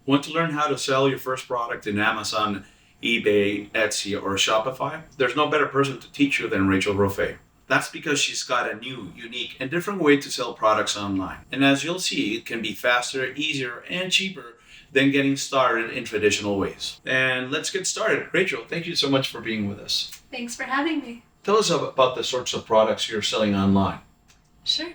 Want to learn how to sell your first product in Amazon, eBay, Etsy, or Shopify? There's no better person to teach you than Rachel Rofe. That's because she's got a new, unique, and different way to sell products online. And as you'll see, it can be faster, easier, and cheaper than getting started in traditional ways. And let's get started. Rachel, thank you so much for being with us. Thanks for having me. Tell us about the sorts of products you're selling online. Sure.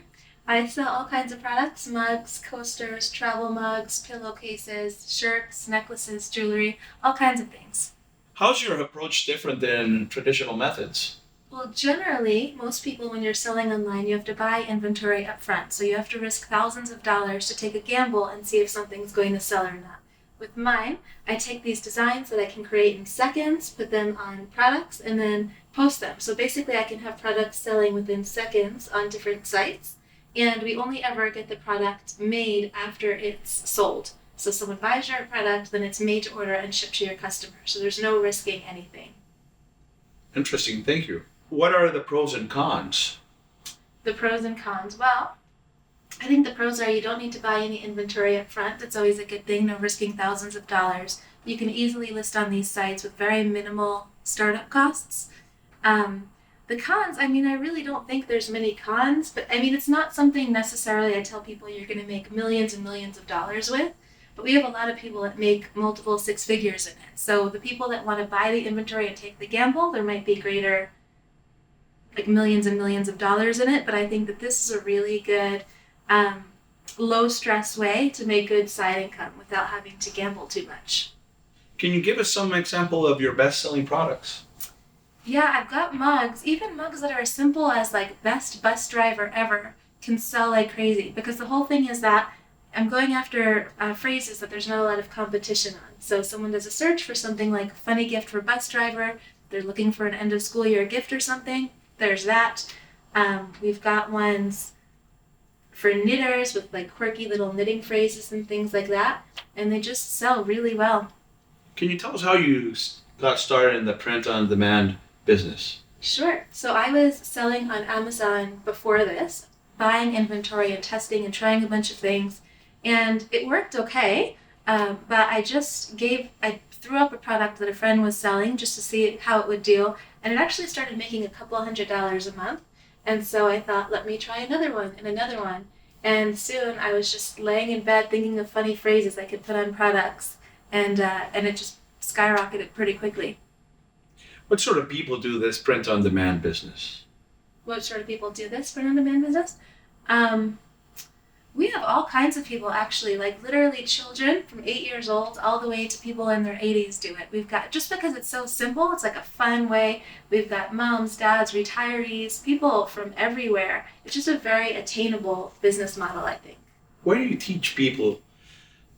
I sell all kinds of products: mugs, coasters, travel mugs, pillowcases, shirts, necklaces, jewelry, all kinds of things. How's your approach different than traditional methods? Well, generally, most people, when you're selling online, you have to buy inventory up front. So you have to risk thousands of dollars to take a gamble and see if something's going to sell or not. With mine, I take these designs that I can create in seconds, put them on products, and then post them. So basically, I can have products selling within seconds on different sites. And we only ever get the product made after it's sold. So someone buys your product, then it's made to order and shipped to your customer. So there's no risking anything. Interesting, thank you. What are the pros and cons? The pros and cons. Well, I think the pros are you don't need to buy any inventory up front. That's always a good thing, no risking thousands of dollars. You can easily list on these sites with very minimal startup costs. The cons, I really don't think there's many cons, but it's not something necessarily I tell people you're going to make millions and millions of dollars with, but we have a lot of people that make multiple six figures in it. So the people that want to buy the inventory and take the gamble, there might be greater, like millions and millions of dollars in it, but I think that this is a really good, low stress way to make good side income without having to gamble too much. Can you give us some example of your best-selling products? Yeah, I've got mugs, even mugs that are as simple as like best bus driver ever can sell like crazy, because the whole thing is that I'm going after phrases that there's not a lot of competition on. So someone does a search for something like funny gift for bus driver, they're looking for an end of school year gift or something, there's that. We've got ones for knitters with like quirky little knitting phrases and things like that, and they just sell really well. Can you tell us how you got started in the print-on-demand business? Sure. So I was selling on Amazon before this, buying inventory and testing and trying a bunch of things, and it worked okay. But I threw up a product that a friend was selling just to see how it would do, and it actually started making a couple $100s a month. And so I thought, let me try another one and another one. And soon I was just laying in bed thinking of funny phrases I could put on products, and it just skyrocketed pretty quickly. What sort of people do this print-on-demand business? What sort of people do this print-on-demand business? We have all kinds of people, actually, like literally children from 8 years old all the way to people in their 80s do it. We've got, just because it's so simple, it's like a fun way. We've got moms, dads, retirees, people from everywhere. It's just a very attainable business model, I think. Why do you teach people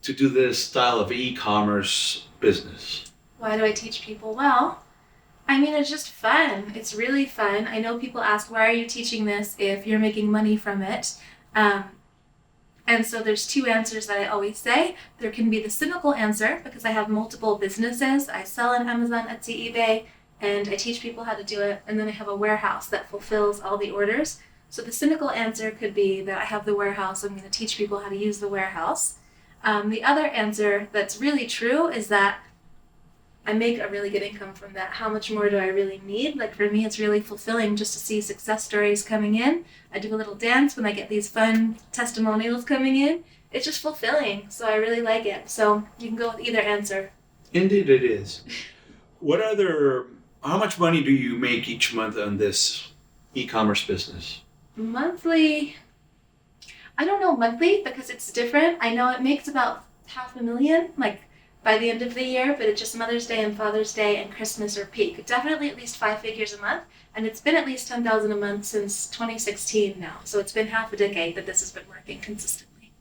to do this style of e-commerce business? Why do I teach people? Well, it's just fun. It's really fun. I know people ask, why are you teaching this if you're making money from it? And so there's two answers that I always say. There can be the cynical answer, because I have multiple businesses. I sell on Amazon, Etsy, eBay, and I teach people how to do it. And then I have a warehouse that fulfills all the orders. So the cynical answer could be that I have the warehouse. I'm going to teach people how to use the warehouse. The other answer that's really true is that I make a really good income from that. How much more do I really need? Like for me, it's really fulfilling just to see success stories coming in. I do a little dance when I get these fun testimonials coming in. It's just fulfilling, so I really like it. So you can go with either answer. Indeed it is. How much money do you make each month on this e-commerce business? Monthly, I don't know monthly because it's different. I know it makes about $500,000, like by the end of the year, but it's just Mother's Day and Father's Day and Christmas are peak. Definitely at least 5 figures a month, and it's been at least $10,000 a month since 2016 now. So it's been half a decade that this has been working consistently.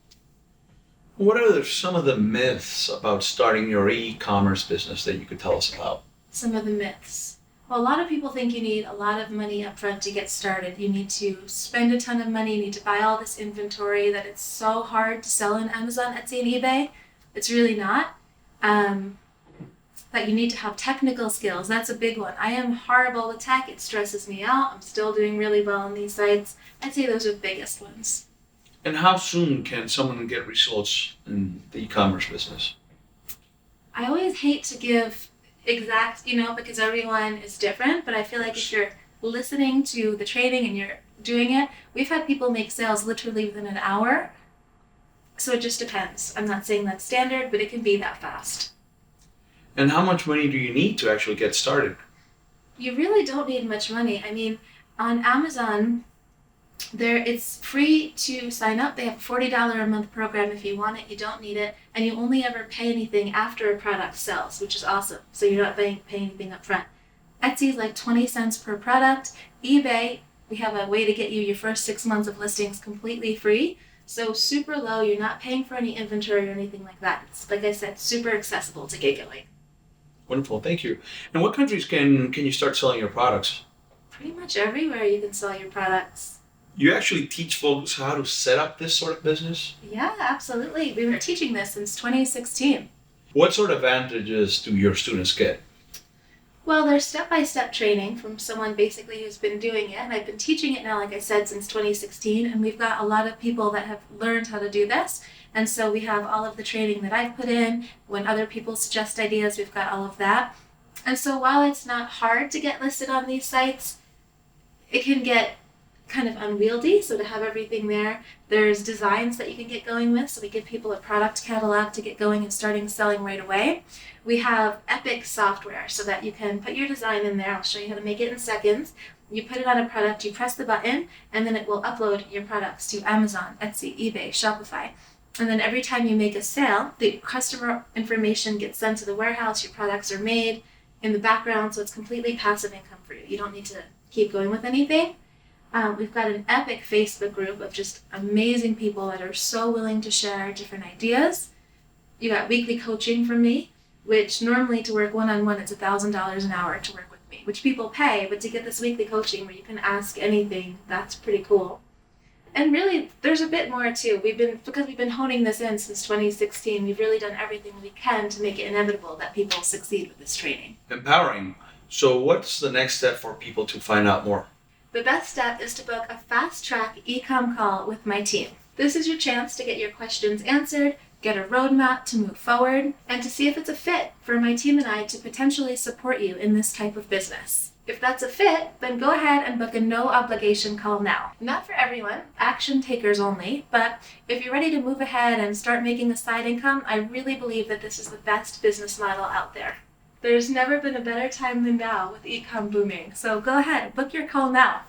What are some of the myths about starting your e-commerce business that you could tell us about? Some of the myths. Well, a lot of people think you need a lot of money up front to get started. You need to spend a ton of money, you need to buy all this inventory, that it's so hard to sell on Amazon, Etsy, and eBay. It's really not. That you need to have technical skills. That's a big one. I am horrible with tech. It stresses me out. I'm still doing really well on these sites. I'd say those are the biggest ones. And how soon can someone get results in the e-commerce business? I always hate to give exact, because everyone is different, but I feel like if you're listening to the training and you're doing it, we've had people make sales literally within an hour. So it just depends. I'm not saying that's standard, but it can be that fast. And how much money do you need to actually get started? You really don't need much money. I mean, on Amazon, it's free to sign up. They have a $40 a month program. If you want it, you don't need it, and you only ever pay anything after a product sells, which is awesome. So you're not paying anything up front. Etsy is like 20 cents per product. eBay, we have a way to get you your first 6 months of listings completely free. So super low. You're not paying for any inventory or anything like that. It's, like I said, super accessible to get going. Wonderful, thank you. And what countries can you start selling your products? Pretty much everywhere you can sell your products. You actually teach folks how to set up this sort of business? Yeah, absolutely. We've been teaching this since 2016. What sort of advantages do your students get? Well, there's step-by-step training from someone basically who's been doing it, and I've been teaching it now, like I said, since 2016, and we've got a lot of people that have learned how to do this, and so we have all of the training that I've put in. When other people suggest ideas, we've got all of that. And so while it's not hard to get listed on these sites, it can get kind of unwieldy, so to have everything there, there's designs that you can get going with, so we give people a product catalog to get going and starting selling right away. We have Epic software so that you can put your design in there. I'll show you how to make it in seconds. You put it on a product, you press the button, and then it will upload your products to Amazon, Etsy, eBay, Shopify. And then every time you make a sale, the customer information gets sent to the warehouse, your products are made in the background, so it's completely passive income for you. You don't need to keep going with anything. We've got an epic Facebook group of just amazing people that are so willing to share different ideas. You got weekly coaching from me, which normally to work one-on-one, it's $1,000 an hour to work with me, which people pay, but to get this weekly coaching where you can ask anything, that's pretty cool. And really, there's a bit more too. Because we've been honing this in since 2016, we've really done everything we can to make it inevitable that people succeed with this training. Empowering. So what's the next step for people to find out more? The best step is to book a fast-track e-com call with my team. This is your chance to get your questions answered, get a roadmap to move forward, and to see if it's a fit for my team and I to potentially support you in this type of business. If that's a fit, then go ahead and book a no-obligation call now. Not for everyone, action takers only, but if you're ready to move ahead and start making a side income, I really believe that this is the best business model out there. There's never been a better time than now with e-com booming, so go ahead, book your call now.